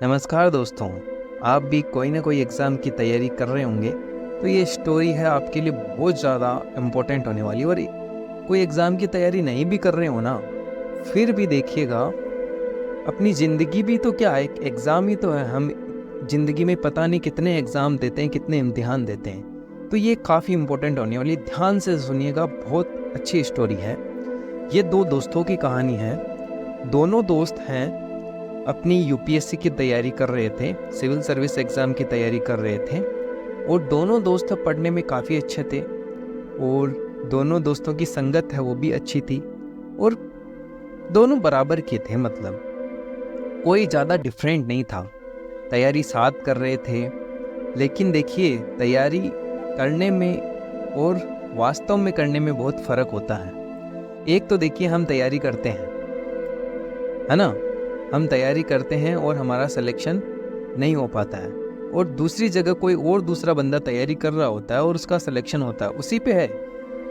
नमस्कार दोस्तों। आप भी कोई ना कोई एग्ज़ाम की तैयारी कर रहे होंगे, तो ये स्टोरी है आपके लिए बहुत ज़्यादा इम्पोर्टेंट होने वाली। और कोई एग्ज़ाम की तैयारी नहीं भी कर रहे हो ना, फिर भी देखिएगा, अपनी ज़िंदगी भी तो क्या, एक एग्ज़ाम ही तो है। हम ज़िंदगी में पता नहीं कितने एग्ज़ाम देते हैं, कितने इम्तिहान देते हैं। तो ये काफ़ी इम्पोर्टेंट होने वाली, ध्यान से सुनिएगा, बहुत अच्छी स्टोरी है। ये दो दोस्तों की कहानी है। दोनों दोस्त हैं, अपनी यूपीएससी की तैयारी कर रहे थे, सिविल सर्विस एग्ज़ाम की तैयारी कर रहे थे। और दोनों दोस्त पढ़ने में काफ़ी अच्छे थे, और दोनों दोस्तों की संगत है वो भी अच्छी थी, और दोनों बराबर के थे। मतलब कोई ज़्यादा डिफरेंट नहीं था। तैयारी साथ कर रहे थे। लेकिन देखिए, तैयारी करने में और वास्तव में करने में बहुत फ़र्क होता है। एक तो देखिए, हम तैयारी करते हैं, है ना, हम तैयारी करते हैं और हमारा सिलेक्शन नहीं हो पाता है। और दूसरी जगह कोई और दूसरा बंदा तैयारी कर रहा होता है और उसका सिलेक्शन होता है, उसी पे है।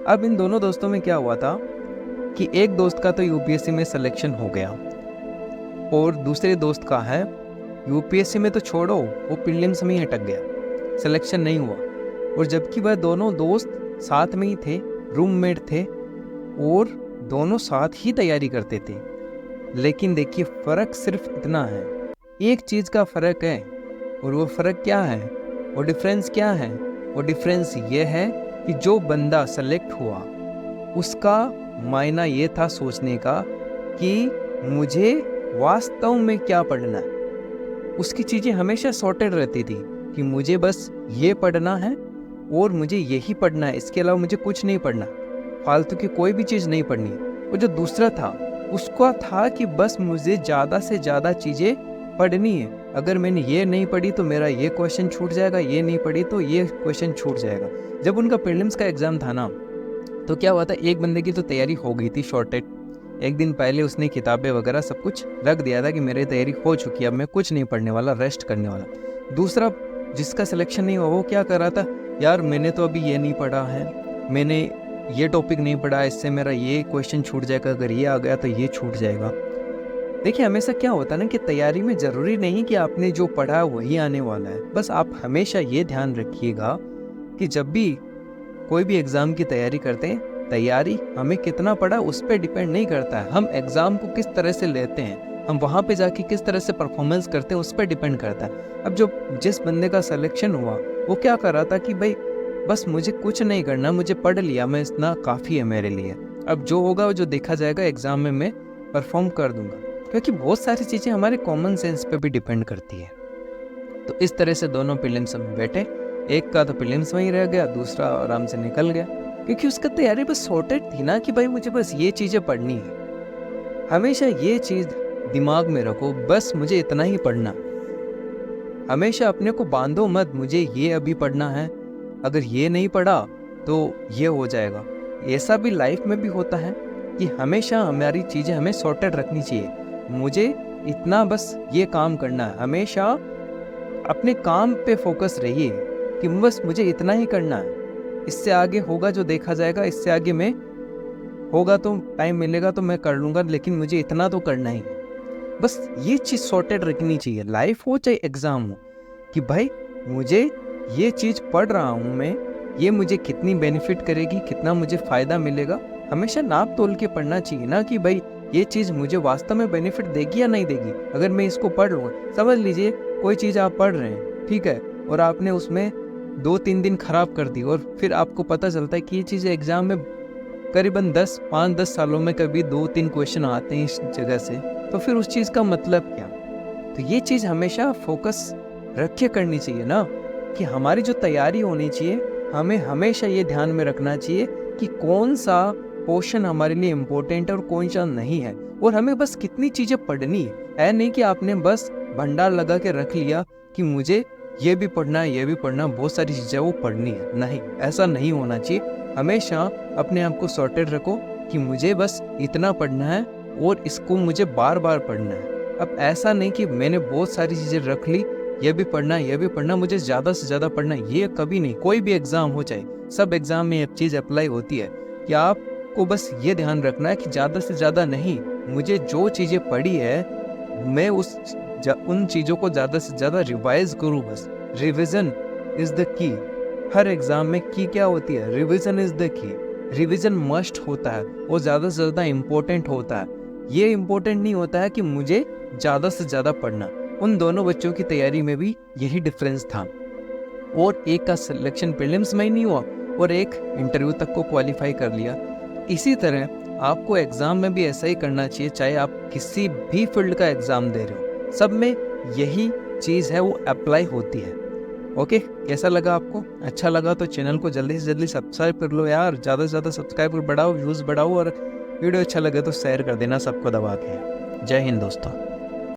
अब इन दोनों दोस्तों में क्या हुआ था कि एक दोस्त का तो यूपीएससी में सिलेक्शन हो गया, और दूसरे दोस्त का है यूपीएससी में तो छोड़ो, वो प्रीलिम्स में ही अटक गया, सिलेक्शन नहीं हुआ। और जबकि वह दोनों दोस्त साथ में ही थे, रूममेट थे, और दोनों साथ ही तैयारी करते थे। लेकिन देखिए, फ़र्क सिर्फ इतना है, एक चीज़ का फ़र्क है। और वो फ़र्क क्या है, वो डिफरेंस क्या है? वो डिफरेंस ये है कि जो बंदा सेलेक्ट हुआ, उसका मायना ये था सोचने का कि मुझे वास्तव में क्या पढ़ना है। उसकी चीज़ें हमेशा सॉर्टेड रहती थी कि मुझे बस ये पढ़ना है और मुझे यही पढ़ना है, इसके अलावा मुझे कुछ नहीं पढ़ना, फालतू की कोई भी चीज़ नहीं पढ़नी। और जो दूसरा था, उसका था कि बस मुझे ज़्यादा से ज़्यादा चीज़ें पढ़नी है। अगर मैंने ये नहीं पढ़ी तो मेरा ये क्वेश्चन छूट जाएगा, ये नहीं पढ़ी तो ये क्वेश्चन छूट जाएगा। जब उनका प्रीलिम्स का एग्ज़ाम था ना, तो क्या हुआ था, एक बंदे की तो तैयारी हो गई थी शॉर्टेड। एक दिन पहले उसने किताबें वगैरह सब कुछ रख दिया था कि मेरी तैयारी हो चुकी है, अब मैं कुछ नहीं पढ़ने वाला, रेस्ट करने वाला। दूसरा जिसका सिलेक्शन नहीं हुआ, वो क्या कर रहा था, यार मैंने तो अभी ये नहीं पढ़ा है, मैंने ये टॉपिक नहीं पढ़ा, इससे मेरा ये क्वेश्चन छूट जाएगा, अगर ये आ गया तो ये छूट जाएगा। देखिए, हमेशा क्या होता है ना कि तैयारी में ज़रूरी नहीं कि आपने जो पढ़ा वही आने वाला है। बस आप हमेशा ये ध्यान रखिएगा कि जब भी कोई भी एग्ज़ाम की तैयारी करते हैं, तैयारी हमें कितना पढ़ा उस पर डिपेंड नहीं करता है। हम एग्ज़ाम को किस तरह से लेते हैं, हम वहाँ पे जाके किस तरह से परफॉर्मेंस करते हैं, उस पर डिपेंड करता है। अब जो जिस बंदे का सिलेक्शन हुआ, वो क्या कर रहा था कि भाई बस मुझे कुछ नहीं करना, मुझे पढ़ लिया मैं, इतना काफ़ी है मेरे लिए। अब जो होगा वो जो देखा जाएगा, एग्ज़ाम में मैं परफॉर्म कर दूंगा। क्योंकि बहुत सारी चीज़ें हमारे कॉमन सेंस पे भी डिपेंड करती है। तो इस तरह से दोनों प्रीलिम्स में बैठे, एक का तो प्रीलिम्स वहीं रह गया, दूसरा आराम से निकल गया, क्योंकि उसका तैयारी बस सॉर्टेड थी ना कि भाई मुझे बस ये चीज़ें पढ़नी है। हमेशा ये चीज़ दिमाग में रखो, बस मुझे इतना ही पढ़ना। हमेशा अपने को बांधो मत, मुझे ये अभी पढ़ना है, अगर ये नहीं पढ़ा तो ये हो जाएगा। ऐसा भी लाइफ में भी होता है कि हमेशा हमारी चीज़ें हमें सॉर्टेड रखनी चाहिए। मुझे इतना बस ये काम करना है, हमेशा अपने काम पे फोकस रहिए कि बस मुझे इतना ही करना है, इससे आगे होगा जो देखा जाएगा, इससे आगे मैं होगा तो टाइम मिलेगा तो मैं कर लूँगा, लेकिन मुझे इतना तो करना ही। बस ये चीज़ सॉर्टेड रखनी चाहिए, लाइफ हो चाहे एग्ज़ाम हो, कि भाई मुझे ये चीज़ पढ़ रहा हूँ मैं, ये मुझे कितनी बेनिफिट करेगी, कितना मुझे फ़ायदा मिलेगा। हमेशा नाप तोल के पढ़ना चाहिए ना कि भाई ये चीज़ मुझे वास्तव में बेनिफिट देगी या नहीं देगी। अगर मैं इसको पढ़ लूँगा, समझ लीजिए कोई चीज़ आप पढ़ रहे हैं, ठीक है, और आपने उसमें 2-3 दिन खराब कर दी, और फिर आपको पता चलता है कि ये चीज़ एग्ज़ाम में करीबन 5-10 सालों में कभी 2-3 क्वेश्चन आते हैं इस जगह से, तो फिर उस चीज़ का मतलब क्या? तो ये चीज़ हमेशा फोकस रख के करनी चाहिए ना, कि हमारी जो तैयारी होनी चाहिए, हमें हमेशा ये ध्यान में रखना चाहिए कि कौन सा पोर्शन हमारे लिए इम्पोर्टेंट है और कौन सा नहीं है, और हमें बस कितनी चीज़ें पढ़नी है। नहीं कि आपने बस भंडार लगा के रख लिया कि मुझे ये भी पढ़ना है, ये भी पढ़ना, बहुत सारी चीज़ें वो पढ़नी है। नहीं, ऐसा नहीं होना चाहिए। हमेशा अपने आप को सॉर्टेड रखो कि मुझे बस इतना पढ़ना है और इसको मुझे बार बार पढ़ना है। अब ऐसा नहीं कि मैंने बहुत सारी चीज़ें रख ली, ये भी पढ़ना, ये भी पढ़ना, मुझे ज़्यादा से ज़्यादा पढ़ना, ये कभी नहीं। कोई भी एग्ज़ाम हो, चाहे सब एग्ज़ाम में एक चीज़ अप्लाई होती है कि आपको बस ये ध्यान रखना है कि ज़्यादा से ज़्यादा नहीं, मुझे जो चीज़ें पढ़ी है मैं उस उन चीज़ों को ज़्यादा से ज़्यादा रिवाइज करूँ। बस revision is the key. Her exam में की क्या होती है? Revision is the key. Revision must होता है, वो ज़्यादा से ज़्यादा इम्पोर्टेंट होता है। ये इम्पोर्टेंट नहीं होता है कि मुझे ज़्यादा से ज़्यादा पढ़ना। उन दोनों बच्चों की तैयारी में भी यही डिफरेंस था, और एक का सिलेक्शन प्रीलिम्स में ही नहीं हुआ और एक इंटरव्यू तक को क्वालिफाई कर लिया। इसी तरह आपको एग्ज़ाम में भी ऐसा ही करना चाहिए, चाहे आप किसी भी फील्ड का एग्ज़ाम दे रहे हो, सब में यही चीज़ है, वो अप्लाई होती है। ओके, कैसा लगा आपको? अच्छा लगा तो चैनल को जल्दी से जल्दी सब्सक्राइब कर लो यार, ज़्यादा से ज़्यादा सब्सक्राइबर बढ़ाओ, व्यूज़ बढ़ाओ, और वीडियो अच्छा लगे तो शेयर कर देना सबको दबा के। जय हिंद दोस्तों।